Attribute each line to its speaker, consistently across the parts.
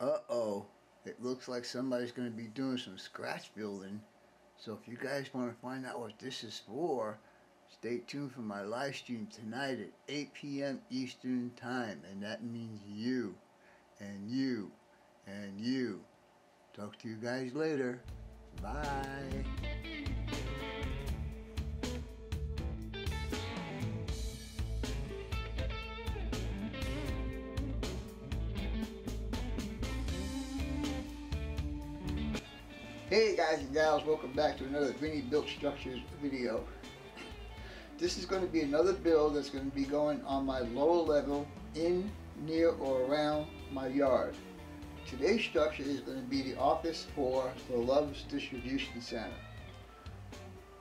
Speaker 1: Uh-oh, it looks like somebody's going to be doing some scratch building. So if you guys want to find out what this is for, stay tuned for my live stream tonight at 8 p.m. Eastern Time. And that means you, and you, and you. Talk to you guys later. Bye. Hey guys and gals, welcome back to another Vinny Built Structures video. This is going to be another build that's going to be going on my lower level in, near, or around my yard. Today's structure is going to be the office for the Love's Distribution Center.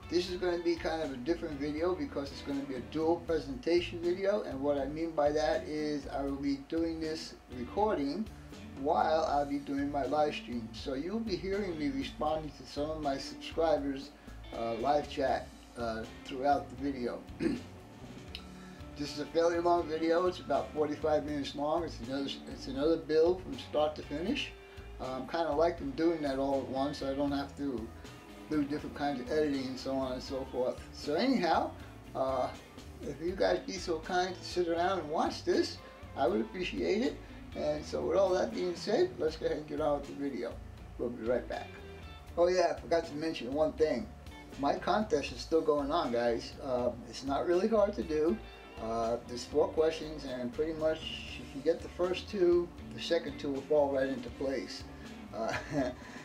Speaker 1: This is going to be kind of a different video because it's going to be a dual presentation video, and what I mean by that is I will be doing this recording while I'll be doing my live stream. So you'll be hearing me responding to some of my subscribers live chat throughout the video. This is a fairly long video. It's about 45 minutes long. It's another build from start to finish. I'm kind of liking doing that all at once so I don't have to do different kinds of editing and so on and so forth. So anyhow, if you guys be so kind to sit around and watch this, I would appreciate it. And so with all that being said, let's go ahead and get on with the video. We'll be right back. Oh yeah, I forgot to mention one thing. My contest is still going on, guys. It's not really hard to do. There's 4 questions, and pretty much if you get the first 2, the second 2 will fall right into place.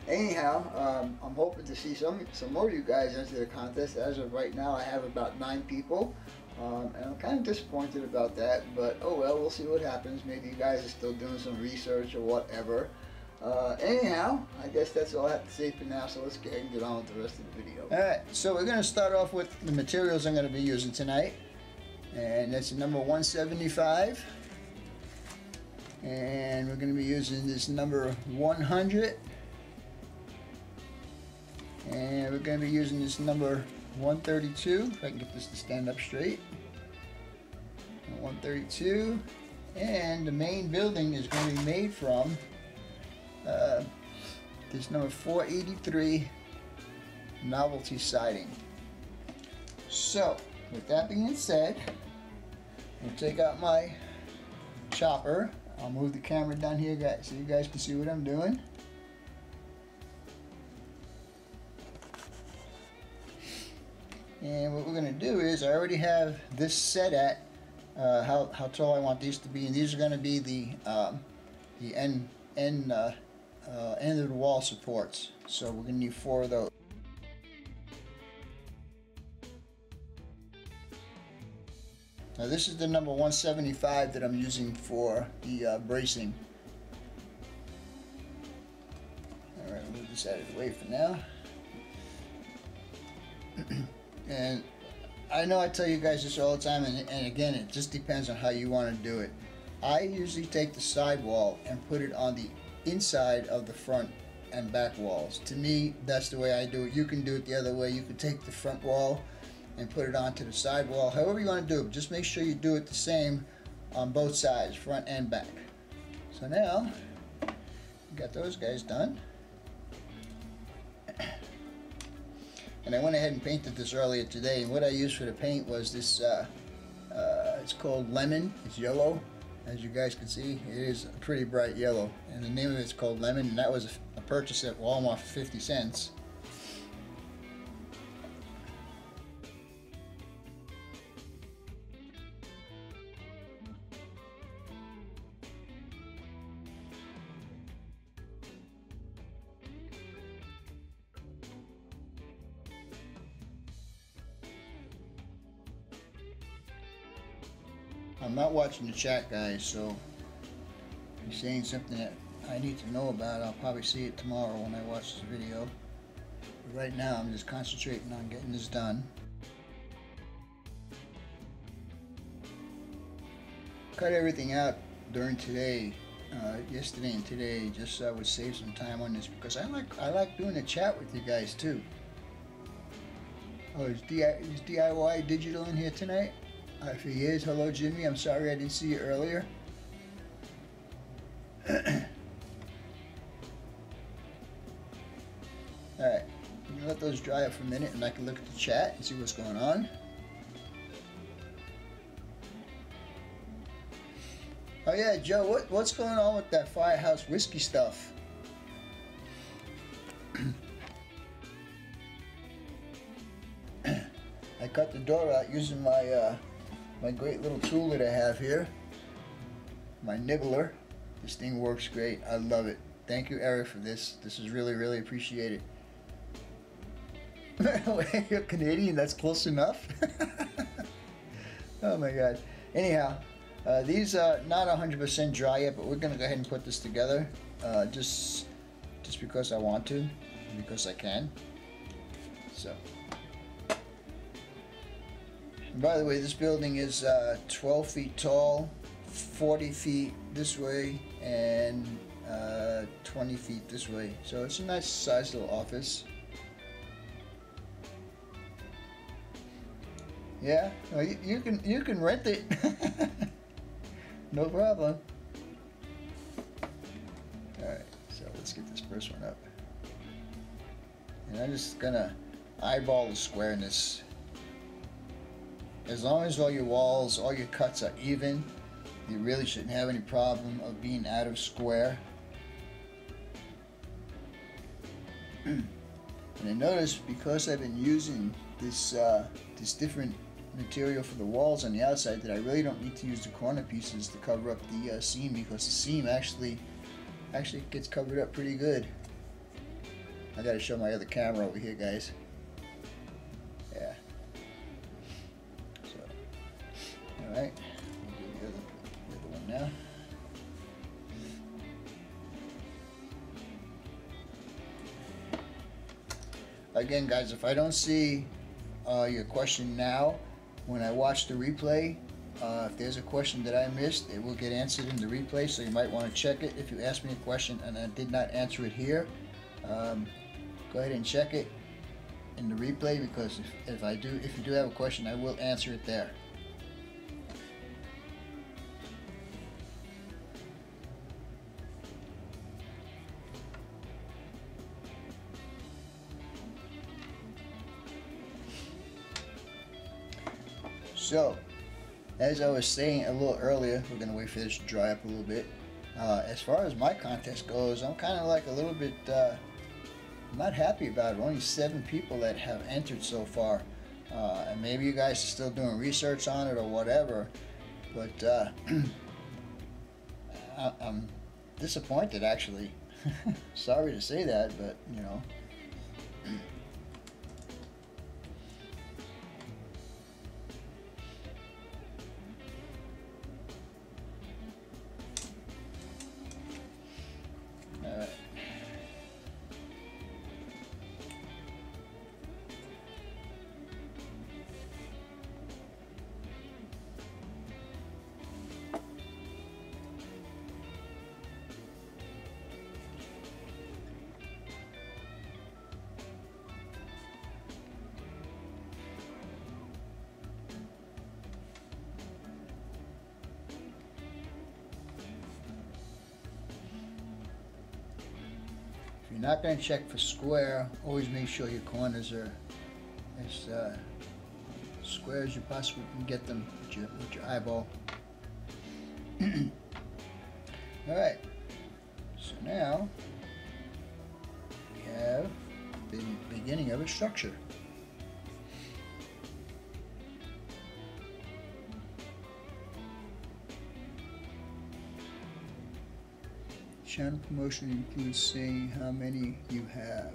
Speaker 1: Anyhow, I'm hoping to see some more of you guys enter the contest. As of right now, I have about 9 people. And I'm kind of disappointed about that, but oh well, we'll see what happens. Maybe you guys are still doing some research or whatever. Anyhow, I guess that's all I have to say for now, so let's go ahead and get on with the rest of the video. Alright, so we're going to start off with the materials I'm going to be using tonight. And that's number 175. And we're going to be using this number 100. And we're going to be using this number 132, if I can get this to stand up straight. 132, and the main building is going to be made from this number 483 novelty siding. So, with that being said, I'll take out my chopper. I'll move the camera down here, guys, so you guys can see what I'm doing. And what we're going to do is, I already have this set at how tall I want these to be, and these are going to be the end of the wall supports. So we're going to need 4 of those. Now this is the number 175 that I'm using for the bracing. Alright, I'll move this out of the way for now. And I know I tell you guys this all the time, and again, it just depends on how you want to do it. I usually take the side wall and put it on the inside of the front and back walls. To me, that's the way I do it. You can do it the other way. You can take the front wall and put it onto the side wall. However you want to do it, just make sure you do it the same on both sides, front and back. So now, got those guys done. And I went ahead and painted this earlier today, and what I used for the paint was this, it's called Lemon. It's yellow, as you guys can see. It is a pretty bright yellow, and the name of it's called Lemon, and that was a purchase at Walmart for 50 cents. I'm not watching the chat, guys, so if you're saying something that I need to know about, I'll probably see it tomorrow when I watch this video. But right now, I'm just concentrating on getting this done. Cut everything out during today, yesterday and today, just so I would save some time on this, because I like doing a chat with you guys too. Oh, is DIY Digital in here tonight? If he is, hello Jimmy, I'm sorry I didn't see you earlier. Alright, I'm gonna let those dry up for a minute and I can look at the chat and see what's going on. Oh yeah, Joe, what's going on with that Firehouse whiskey stuff? I cut the door out using my my great little tool that I have here, my nibbler. This thing works great. I love it. Thank you, Erhard, for this. This is really, really appreciated. You're Canadian. That's close enough. Oh my God. Anyhow, these are not 100% dry yet, but we're gonna go ahead and put this together, just because I want to, because I can. So. By the way, this building is 12 feet tall, 40 feet this way, and 20 feet this way. So it's a nice sized little office. Yeah, well, you can rent it. No problem. All right, so let's get this first one up. And I'm just gonna eyeball the squareness. As long as all your walls, all your cuts are even, you really shouldn't have any problem of being out of square. And I noticed, because I've been using this this different material for the walls on the outside, that I really don't need to use the corner pieces to cover up the seam, because the seam actually gets covered up pretty good. I gotta show my other camera over here, guys. Yeah. Alright, we'll do the other one now. Again, guys, if I don't see your question now, when I watch the replay, if there's a question that I missed, it will get answered in the replay, so you might want to check it. If you ask me a question and I did not answer it here, go ahead and check it in the replay, because if you do have a question, I will answer it there. So, as I was saying a little earlier, we're going to wait for this to dry up a little bit. As far as my contest goes, I'm kind of like a little bit not happy about it. Only 7 people that have entered so far. And maybe you guys are still doing research on it or whatever. But I'm disappointed, actually. Sorry to say that, but you know. If you're not going to check for square, always make sure your corners are as square as you possibly can get them with your eyeball. Alright, so now we have the beginning of a structure. Channel promotion includes saying how many you have.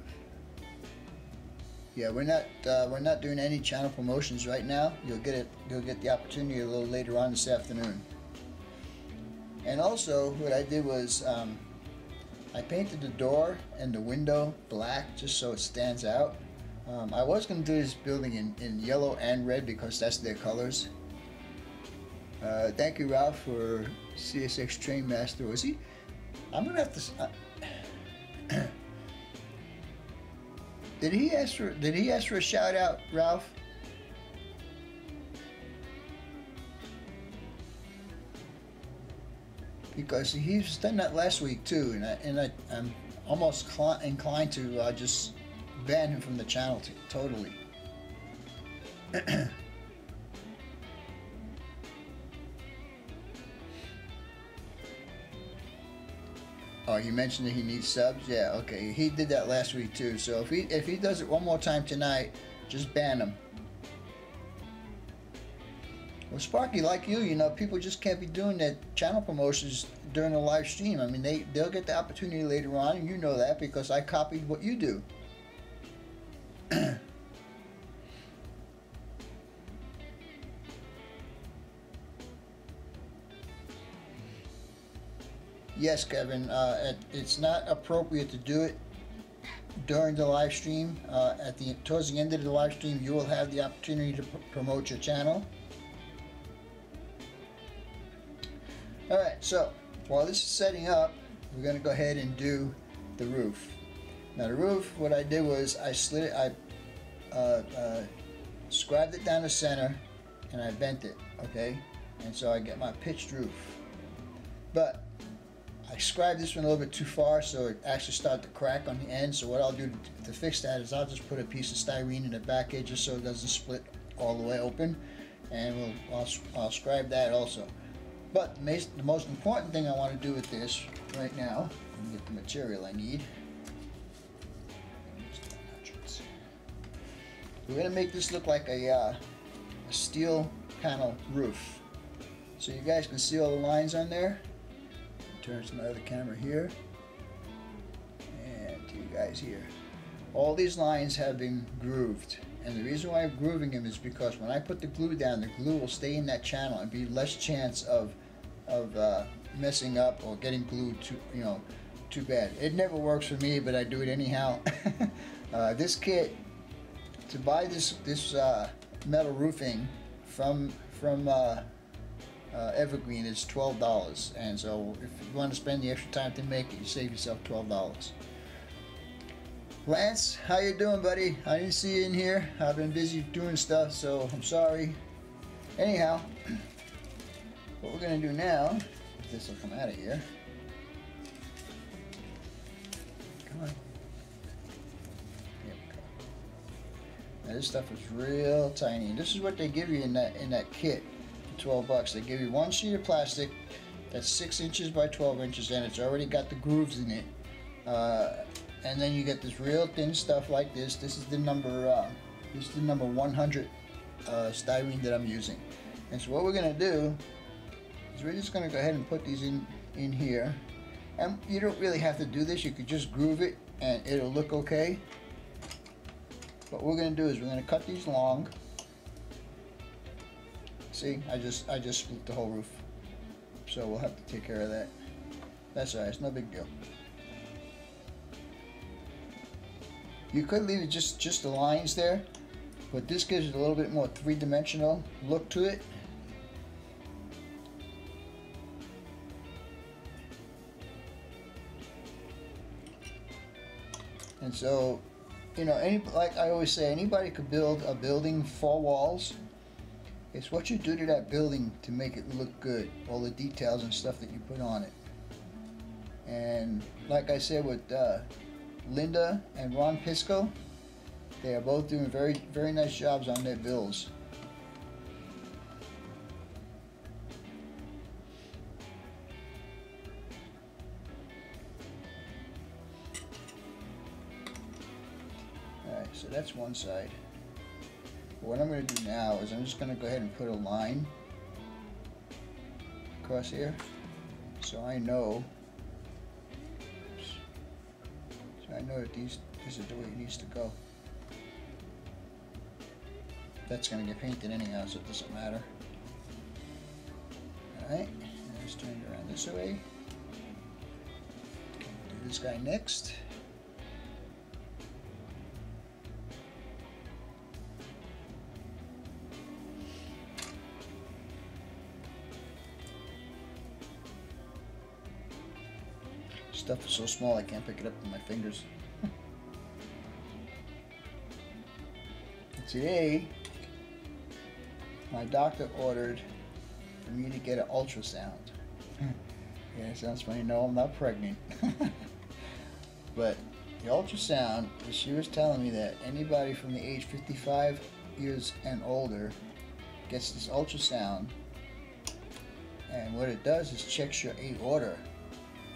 Speaker 1: Yeah, we're not doing any channel promotions right now. You'll get the opportunity a little later on this afternoon. And also, what I did was I painted the door and the window black just so it stands out. I was going to do this building in yellow and red because that's their colors. Thank you, Ralph, for CSX Train Master. Was he? I'm gonna have to. Did he ask for a shout out, Ralph? Because he's done that last week too, and I'm almost inclined to just ban him from the channel totally. Oh, you mentioned that he needs subs? Yeah, okay. He did that last week too. So if he does it one more time tonight, just ban him. Well, Sparky, like you know, people just can't be doing that channel promotions during the live stream. I mean, they'll get the opportunity later on, and you know that because I copied what you do. Yes, Kevin, it's not appropriate to do it during the live stream. Towards the end of the live stream, you will have the opportunity to promote your channel. Alright, so while this is setting up, we're going to go ahead and do the roof. Now the roof, what I did was I slid it, I scribed it down the center and I bent it, okay? And so I get my pitched roof. But I scribed this one a little bit too far, so it actually started to crack on the end. So what I'll do to fix that is I'll just put a piece of styrene in the back edge just so it doesn't split all the way open, and I'll scribe that also. But the most important thing I want to do with this right now, let me get the material I need. We're going to make this look like a steel panel roof. So you guys can see all the lines on there. Turn to my other camera here, and to you guys here. All these lines have been grooved, and the reason why I'm grooving them is because when I put the glue down, the glue will stay in that channel and be less chance of messing up or getting glued too bad. It never works for me, but I do it anyhow. This kit, to buy this metal roofing from Evergreen is $12, and so if you want to spend the extra time to make it, you save yourself $12. Lance, how you doing, buddy? I didn't see you in here. I've been busy doing stuff, so I'm sorry. Anyhow, what we're going to do now, this will come out of here. Come on. There we go. Now this stuff is real tiny. This is what they give you in that kit. 12 bucks. They give you one sheet of plastic that's 6 inches by 12 inches, and it's already got the grooves in it. And then you get this real thin stuff like this. This is the number 100 styrene that I'm using. And so what we're going to do is we're just going to go ahead and put these in here. And you don't really have to do this. You could just groove it and it'll look okay. What we're going to do is we're going to cut these long. See, I just split the whole roof, so we'll have to take care of that. That's alright, it's no big deal. You could leave it just the lines there, but this gives it a little bit more three-dimensional look to it. And so, you know, like I always say, anybody could build a building, 4 walls. It's what you do to that building to make it look good, all the details and stuff that you put on it. And like I said with Linda and Ron Pisco, they are both doing very, very nice jobs on their builds. Alright, so that's one side. What I'm going to do now is I'm just going to go ahead and put a line across here, so I know. Oops, so I know that this is the way it needs to go. That's going to get painted anyhow, so it doesn't matter. All right, let's turn it around this way. Do this guy next. Stuff is so small I can't pick it up with my fingers. Today, my doctor ordered for me to get an ultrasound. Yeah, it sounds funny. No, I'm not pregnant. But the ultrasound, she was telling me that anybody from the age 55 years and older gets this ultrasound, and what it does is checks your aorta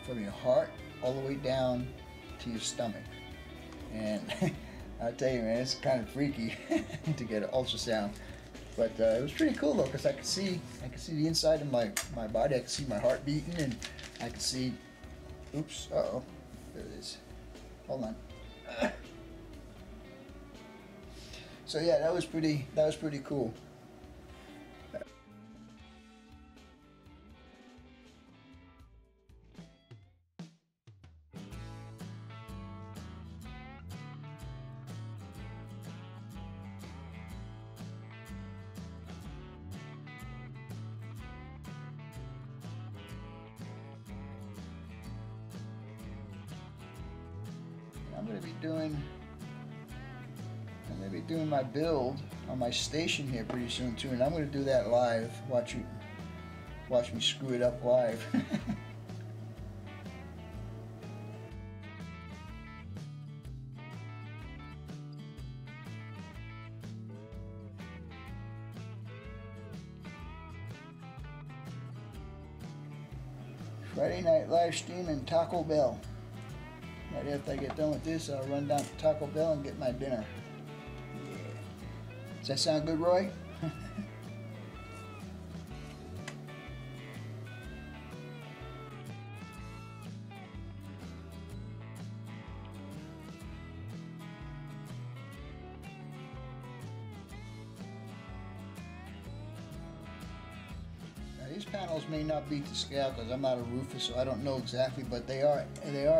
Speaker 1: from your heart all the way down to your stomach. And I'll tell you, man, it's kind of freaky to get an ultrasound, but it was pretty cool though, because I could see the inside of my body. I could see my heart beating, and I could see, oops, uh-oh, there it is. Hold on. So yeah, that was pretty cool. I'm going to be doing my build on my station here pretty soon too, and I'm going to do that live. Watch me screw it up live. Friday night live stream in Taco Bell. Right after I get done with this, I'll run down to Taco Bell and get my dinner. Yeah. Does that sound good, Roy? These panels may not be to scale because I'm not a roofer, so I don't know exactly, but they are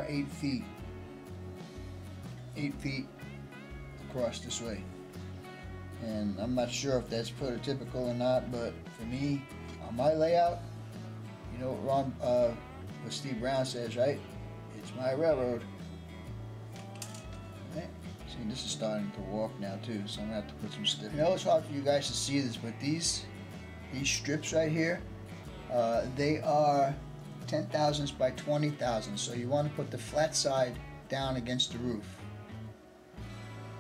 Speaker 1: 8 feet. 8 feet across this way, and I'm not sure if that's prototypical or not, but for me, on my layout, you know what Steve Brown says, right? It's my railroad. Right? See, this is starting to walk now too, so I'm gonna have to put some stiff. I know it's hard for you guys to see this, but these strips right here, they are 10 thousandths by 20 thousandths, so you want to put the flat side down against the roof.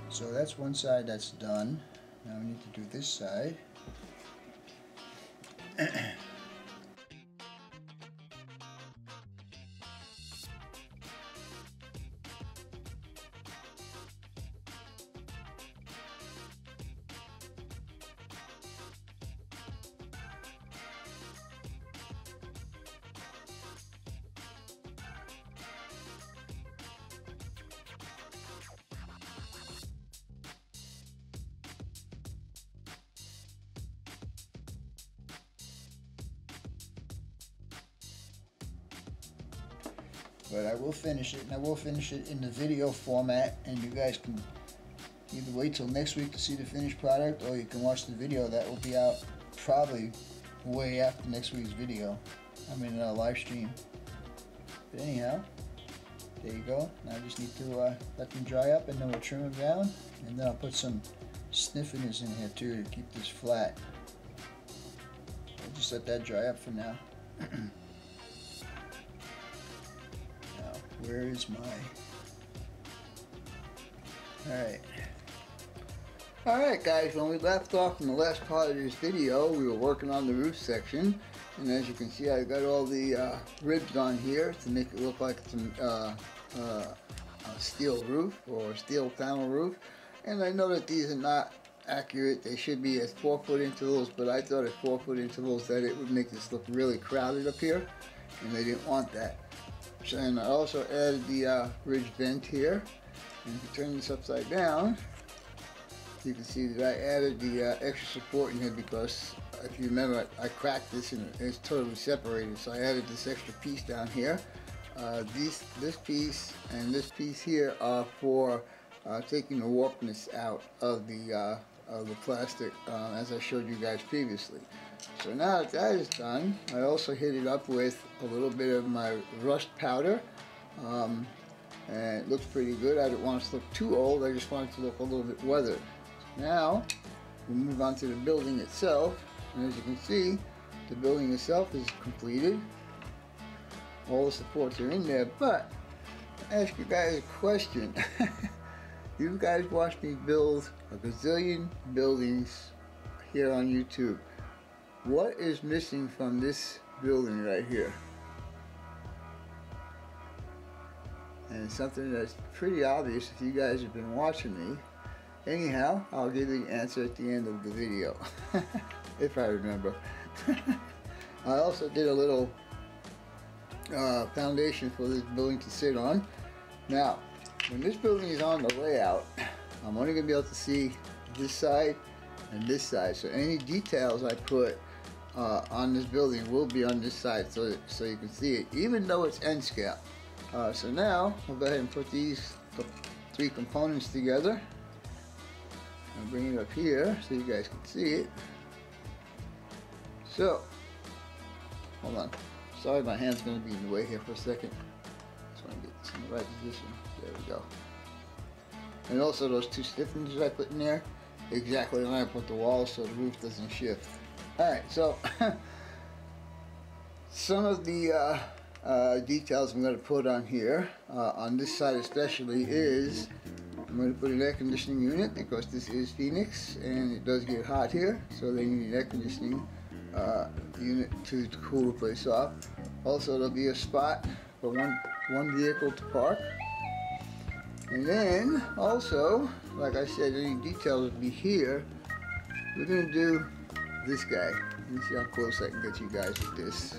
Speaker 1: So that's one side that's done. Now we need to do this side. But I will finish it, and I will finish it in the video format, and you guys can either wait till next week to see the finished product, or you can watch the video that will be out probably way after next week's video. I mean, live stream. But anyhow, there you go. Now I just need to let them dry up, and then we'll trim them down, and then I'll put some sniffeners in here too to keep this flat. I'll just let that dry up for now. Where is my... Alright guys, when we left off in the last part of this video, we were working on the roof section, and as you can see, I got all the ribs on here to make it look like it's a steel roof or steel panel roof. And I know that these are not accurate. They should be at 4-foot intervals, but I thought at 4-foot intervals that it would make this look really crowded up here, and I didn't want that. And I also added the ridge vent here, and if you turn this upside down, you can see that I added the extra support in here because if you remember, I cracked this and it's totally separated, so I added this extra piece down here. This piece and this piece here are for taking the warpness out of the plastic, as I showed you guys previously. So now that that is done, I also hit it up with a little bit of my rust powder, and it looks pretty good. I didn't want it to look too old, I just wanted it to look a little bit weathered. Now, we move on to the building itself, and as you can see, the building itself is completed. All the supports are in there, but ask you guys a question. You guys watch me build a gazillion buildings here on YouTube. What is missing from this building right here? And it's something that's pretty obvious if you guys have been watching me. Anyhow, I'll give you the answer at the end of the video, if I remember. I also did a little foundation for this building to sit on. Now, when this building is on the layout, I'm only going to be able to see this side and this side. So any details I put on this building will be on this side, so you can see it, even though it's N scale. So now we'll go ahead and put these three components together. I'll bring it up here so you guys can see it. So, hold on. Sorry, my hand's going to be in the way here for a second. Just want to get this in the right position. There we go. And also those two stiffeners I put in there, exactly line up with the wall so the roof doesn't shift. Alright, so some of the details I'm going to put on here, on this side especially, is I'm going to put an air conditioning unit because this is Phoenix and it does get hot here, so they need an air conditioning unit to cool the place off. Also, there'll be a spot for one vehicle to park. And then also, like I said, any details will be here. We're going to do this guy. Let me see how close I can get you guys with this.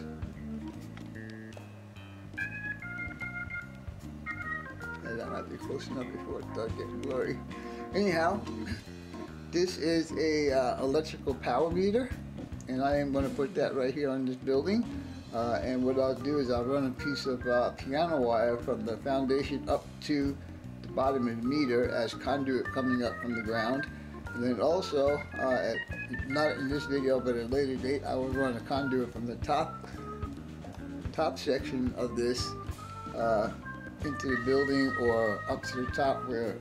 Speaker 1: That might be close enough before it starts getting blurry. Anyhow, this is a electrical power meter, and I am going to put that right here on this building. And what I'll do is I'll run a piece of piano wire from the foundation up to the bottom of the meter as conduit coming up from the ground. And then also, not in this video but at a later date, I will run a conduit from the top section of this into the building or up to the top where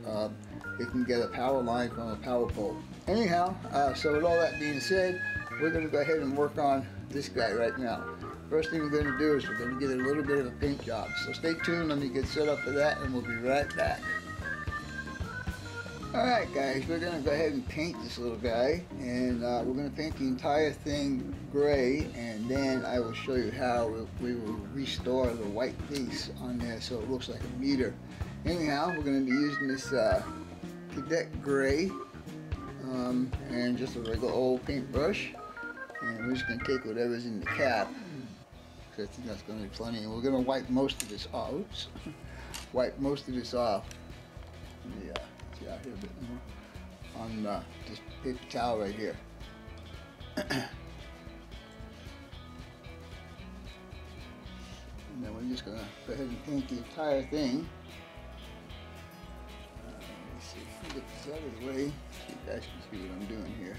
Speaker 1: it can get a power line from a power pole. Anyhow, so with all that being said, we're going to go ahead and work on this guy right now. First thing we're going to do is we're going to get a little bit of a paint job. So stay tuned, let me get set up for that and we'll be right back. Alright guys, we're going to go ahead and paint this little guy, and we're going to paint the entire thing gray, and then I will show you how we will restore the white base on there so it looks like a meter. Anyhow, we're going to be using this cadet gray and just a regular old paintbrush, and we're just going to take whatever's in the cap, because I think that's going to be plenty, and we're going to wipe most of this off. Oops. Wipe most of this off. Yeah. Out here a bit more on this paper towel right here. And then we're just going to go ahead and paint the entire thing. Let me see, I'll get this out of the way so you guys can see what I'm doing here.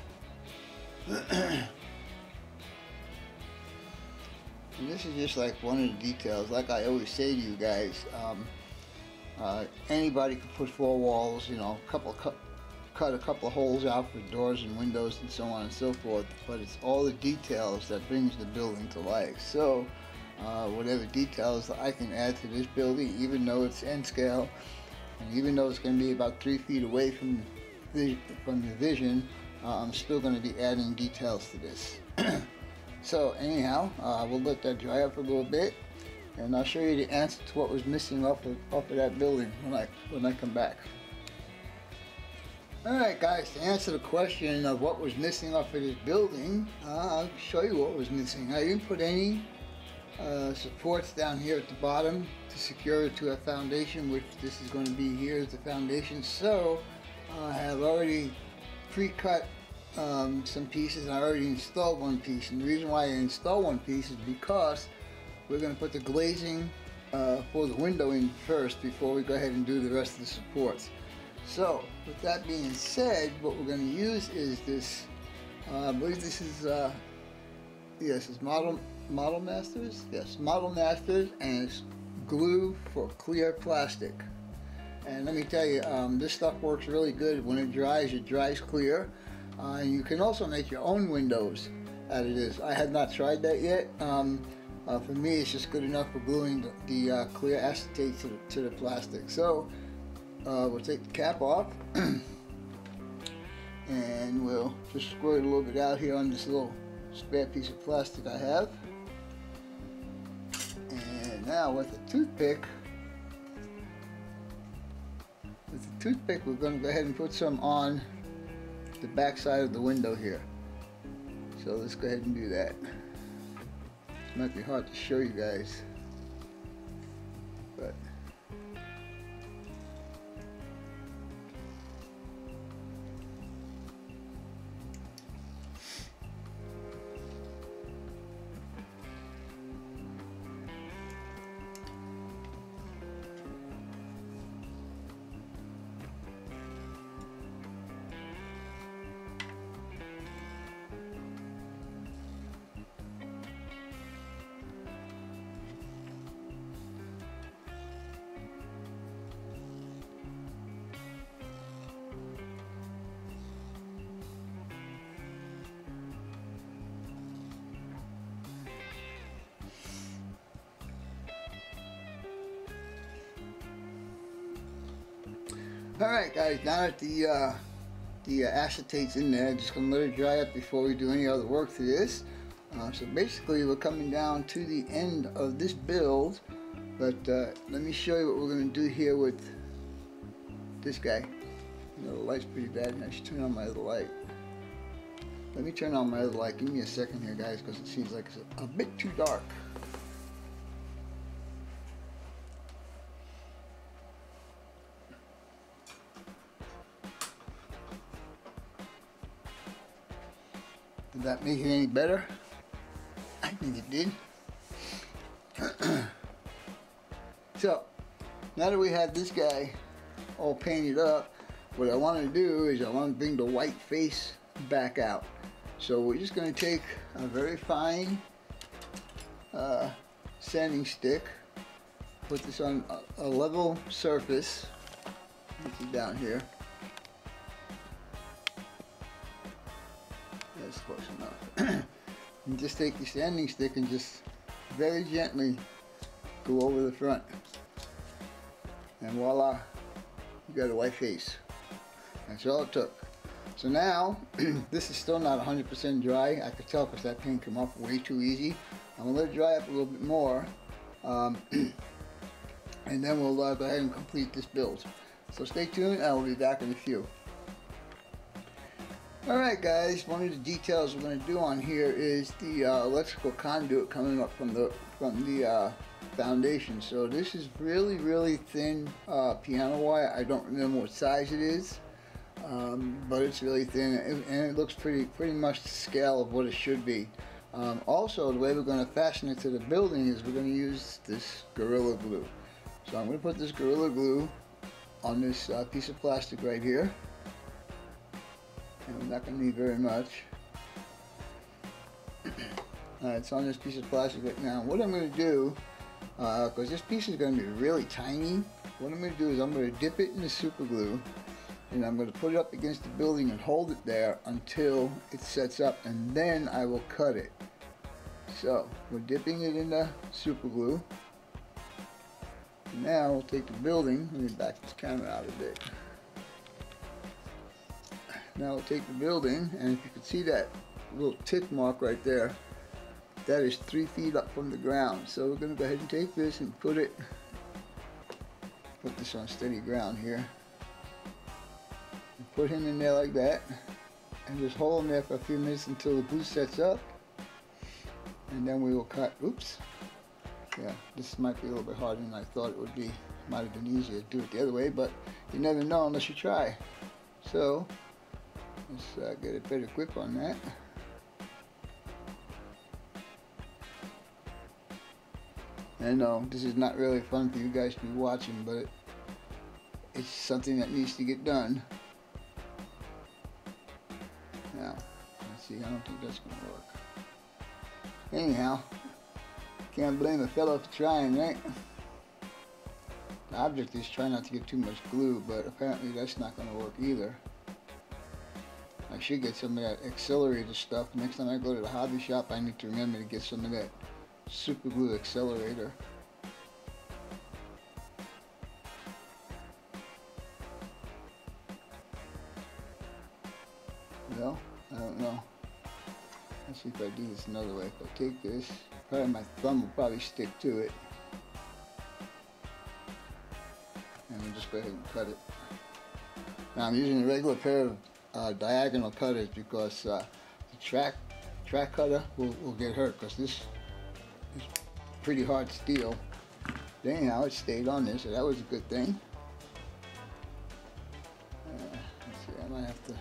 Speaker 1: And this is just like one of the details. Like I always say to you guys, anybody could put four walls, you know, cut a couple of holes out for doors and windows and so on and so forth, but it's all the details that brings the building to life. So whatever details I can add to this building, even though it's N scale, and even though it's going to be about 3 feet away from the vision, I'm still going to be adding details to this. So anyhow, we'll let that dry up a little bit, and I'll show you the answer to what was missing off of that building when I come back. Alright guys, to answer the question of what was missing off of this building, I'll show you what was missing. I didn't put any supports down here at the bottom to secure it to a foundation, which this is going to be here as the foundation. So I have already pre-cut some pieces, and I already installed one piece. And the reason why I installed one piece is because we're going to put the glazing for the window in first before we go ahead and do the rest of the supports. So with that being said, what we're going to use is this, I believe this is, yes, it's Model Masters? Yes, Model Masters, and it's glue for clear plastic. And let me tell you, this stuff works really good. When it dries clear. You can also make your own windows out of this. I have not tried that yet. For me, it's just good enough for gluing the clear acetate to the plastic. So we'll take the cap off and we'll just squirt a little bit out here on this little spare piece of plastic I have. And now with a toothpick, we're going to go ahead and put some on the back side of the window here. So let's go ahead and do that. It might be hard to show you guys, but alright guys, now that the acetate's in there, just going to let it dry up before we do any other work to this. So basically we're coming down to the end of this build, but let me show you what we're going to do here with this guy. You know, the light's pretty bad and I should turn on my other light. Let me turn on my other light. Give me a second here guys, because it seems like it's a bit too dark. Did that make it any better? I think it did. So, now that we have this guy all painted up, what I want to do is I want to bring the white face back out. So we're just going to take a very fine sanding stick, put this on a level surface, which is down here. That's close enough. And just take the sanding stick and just very gently go over the front. And voila, you got a white face. That's all it took. So now, this is still not 100% dry. I could tell because that paint came off way too easy. I'm going to let it dry up a little bit more. And then we'll go ahead and complete this build. So stay tuned, I will be back in a few. Alright guys, one of the details we're going to do on here is the electrical conduit coming up from the foundation. So this is really thin piano wire. I don't remember what size it is, but it's really thin and it looks pretty much the scale of what it should be. Also, the way we're going to fasten it to the building is we're going to use this Gorilla Glue. So I'm going to put this Gorilla Glue on this piece of plastic right here. And I'm not going to need very much. It's on this piece of plastic right now. What I'm going to do, because this piece is going to be really tiny, what I'm going to do is I'm going to dip it in the super glue and I'm going to put it up against the building and hold it there until it sets up, and then I will cut it. So we're dipping it in the super glue. Now we'll take the building, let me back this camera out a bit. Now we'll take the building, and if you can see that little tick mark right there, that is 3 feet up from the ground. So we're going to go ahead and take this and put this on steady ground here. And put him in there like that, and just hold him there for a few minutes until the glue sets up, and then we will cut. Oops. Yeah, this might be a little bit harder than I thought it would be. Might have been easier to do it the other way, but you never know unless you try. So let's get a better grip on that. I know this is not really fun for you guys to be watching, but it's something that needs to get done. Now, let's see, I don't think that's going to work. Anyhow, can't blame a fellow for trying, right? The object is trying not to get too much glue, but apparently that's not going to work either. I should get some of that accelerator stuff. Next time I go to the hobby shop, I need to remember to get some of that super glue accelerator. Well, I don't know. Let's see if I do this another way. If I take this, probably my thumb will probably stick to it. And we'll just go ahead and cut it. Now I'm using a regular pair of diagonal cutters because the track cutter will get hurt, because this is pretty hard steel. But anyhow, it stayed on there, so that was a good thing. Let's see, I might have to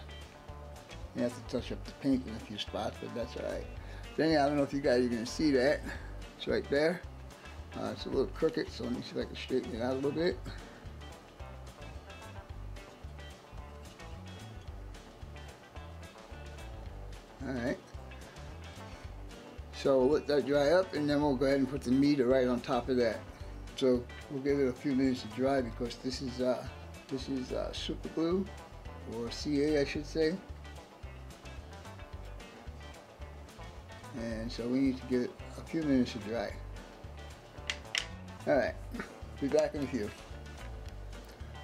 Speaker 1: touch up the paint in a few spots, but that's alright. But anyhow, I don't know if you guys are going to see that. It's right there. It's a little crooked, so let me see if I can straighten it out a little bit. Alright. So we'll let that dry up, and then we'll go ahead and put the meter right on top of that. So we'll give it a few minutes to dry, because this is super glue, or CA I should say. And so we need to give it a few minutes to dry. Alright, be back in a few.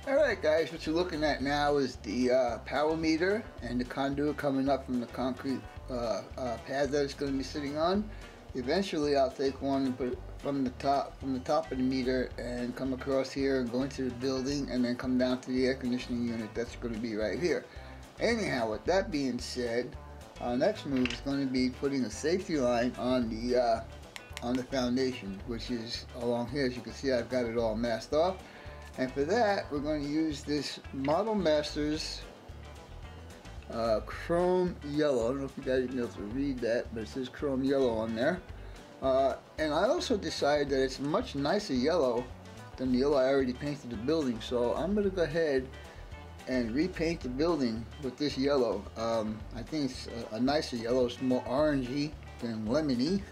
Speaker 1: Alright guys, what you're looking at now is the power meter and the conduit coming up from the concrete pad that it's going to be sitting on. Eventually I'll take one and put it from the top of the meter and come across here and go into the building, and then come down to the air conditioning unit that's going to be right here. Anyhow, with that being said, our next move is going to be putting a safety line on the foundation, which is along here. As you can see, I've got it all masked off. And for that, we're going to use this Model Masters chrome yellow. I don't know if you guys can be able to read that, but it says chrome yellow on there. And I also decided that it's a much nicer yellow than the yellow I already painted the building. So I'm going to go ahead and repaint the building with this yellow. I think it's a nicer yellow. It's more orangey than lemony,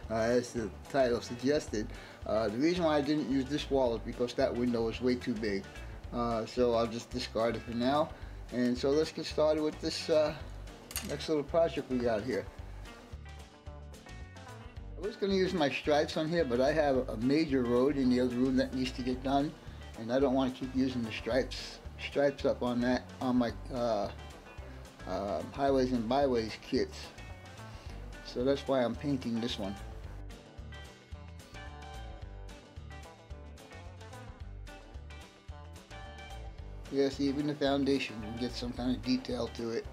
Speaker 1: as the title suggested. The reason why I didn't use this wall is because that window is way too big. So I'll just discard it for now. And so let's get started with this next little project we got here. I was going to use my stripes on here, but I have a major road in the other room that needs to get done, and I don't want to keep using the stripes up on that, on my highways and byways kits. So that's why I'm painting this one. Yes, even the foundation will get some kind of detail to it.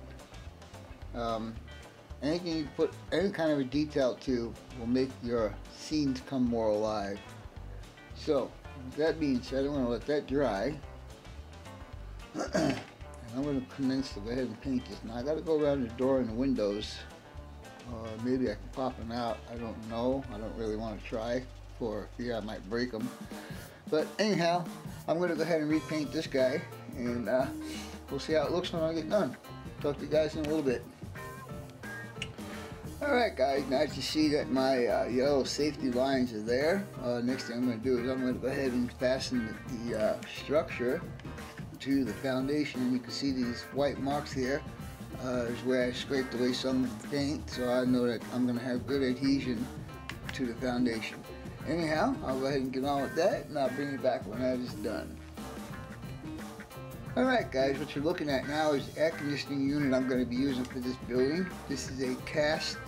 Speaker 1: Anything you put any kind of a detail to will make your scenes come more alive. So, with that being said, I'm going to let that dry. And I'm going to commence to go ahead and paint this. Now I got to go around the door and the windows. Maybe I can pop them out. I don't know. I don't really want to try for fear I might break them. But anyhow, I'm going to go ahead and repaint this guy, and we'll see how it looks when I get done. Talk to you guys in a little bit. Alright guys, now that you see that my yellow safety lines are there, next thing I'm going to do is I'm going to go ahead and fasten the structure to the foundation. And you can see these white marks here is where I scraped away some of the paint, so I know that I'm going to have good adhesion to the foundation. Anyhow, I'll go ahead and get on with that, and I'll bring you back when that is done. Alright guys, what you're looking at now is the air conditioning unit I'm going to be using for this building. This is a cast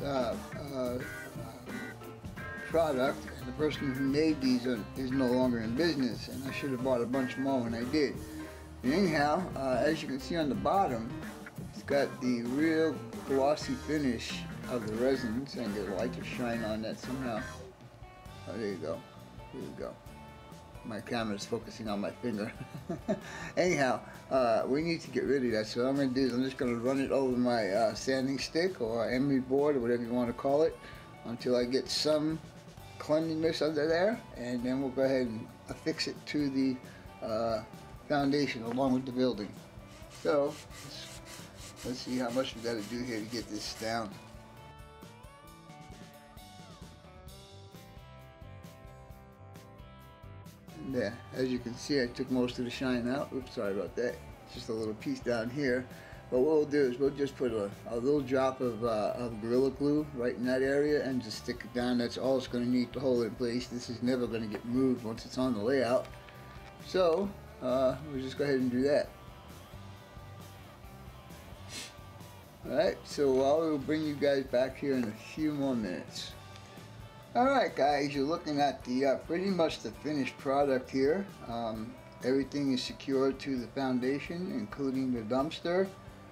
Speaker 1: product, and the person who made these is no longer in business, and I should have bought a bunch more when I did. And anyhow, as you can see on the bottom, it's got the real glossy finish of the resins, and get a light to shine on that somehow. Oh, there you go. There you go. My camera is focusing on my finger. Anyhow, we need to get rid of that. So what I'm going to do is I'm just going to run it over my sanding stick or emery board or whatever you want to call it until I get some cleanliness under there, and then we'll go ahead and affix it to the foundation along with the building. So let's see how much we got to do here to get this down. There, as you can see, I took most of the shine out. Oops, sorry about that. Just a little piece down here. But what we'll do is we'll just put a little drop of Gorilla Glue right in that area and just stick it down. That's all it's going to need to hold it in place. This is never going to get moved once it's on the layout. So we'll just go ahead and do that. Alright, so I will bring you guys back here in a few more minutes. Alright guys, you're looking at the pretty much the finished product here. Everything is secured to the foundation, including the dumpster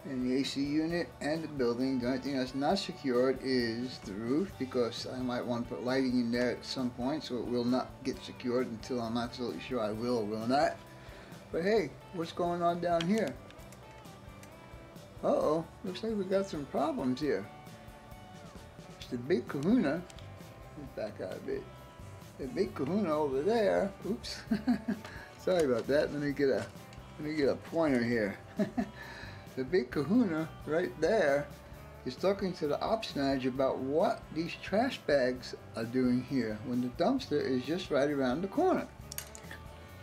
Speaker 1: and the AC unit and the building. The only thing that's not secured is the roof, because I might want to put lighting in there at some point, so it will not get secured until I'm absolutely sure I will or will not. But hey, what's going on down here? Uh-oh, looks like we got some problems here. It's the big kahuna. Let's back out a bit. The big kahuna over there. Oops. Sorry about that. Let me get a pointer here. The big kahuna right there is talking to the ops manager about what these trash bags are doing here when the dumpster is just right around the corner.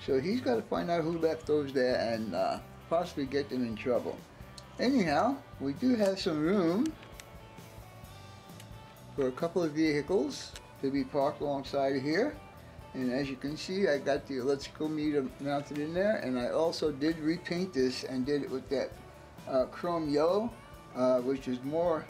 Speaker 1: So he's got to find out who left those there and possibly get them in trouble. Anyhow, we do have some room for a couple of vehicles to be parked alongside of here. And as you can see, I got the electrical meter mounted in there, and I also did repaint this and did it with that chrome yellow, which is more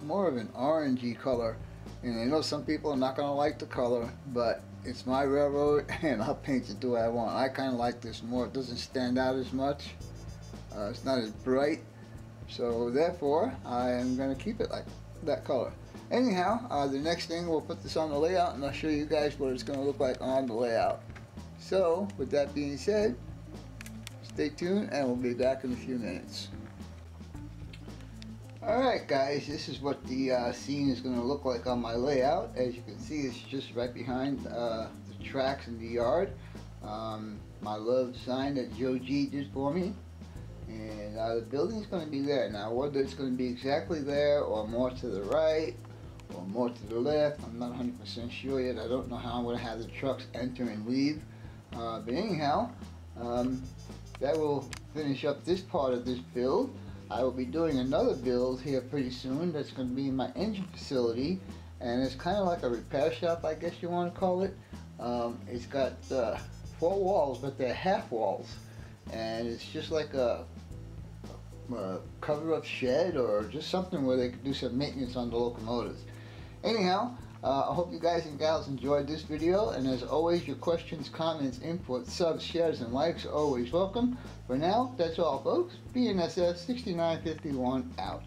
Speaker 1: of an orangey color. And I know some people are not going to like the color, but it's my railroad and I'll paint it the way I want. I kind of like this more. It doesn't stand out as much. It's not as bright, so therefore I am going to keep it like that color. Anyhow, the next thing, we'll put this on the layout and I'll show you guys what it's going to look like on the layout. So with that being said, stay tuned and we'll be back in a few minutes. Alright guys, this is what the scene is going to look like on my layout. As you can see, it's just right behind the tracks in the yard. My love sign that Joe G did for me. And the building is going to be there. Now whether it's going to be exactly there or more to the right or more to the left, I'm not 100% sure yet. I don't know how I'm going to have the trucks enter and leave. But anyhow, that will finish up this part of this build. I will be doing another build here pretty soon that's going to be in my engine facility, and it's kind of like a repair shop, I guess you want to call it. It's got 4 walls, but they're half walls, and it's just like a cover-up shed or just something where they could do some maintenance on the locomotives. Anyhow, I hope you guys and gals enjoyed this video, and as always, your questions, comments, input, subs, shares, and likes are always welcome. For now, that's all folks. BNSS 6951 out.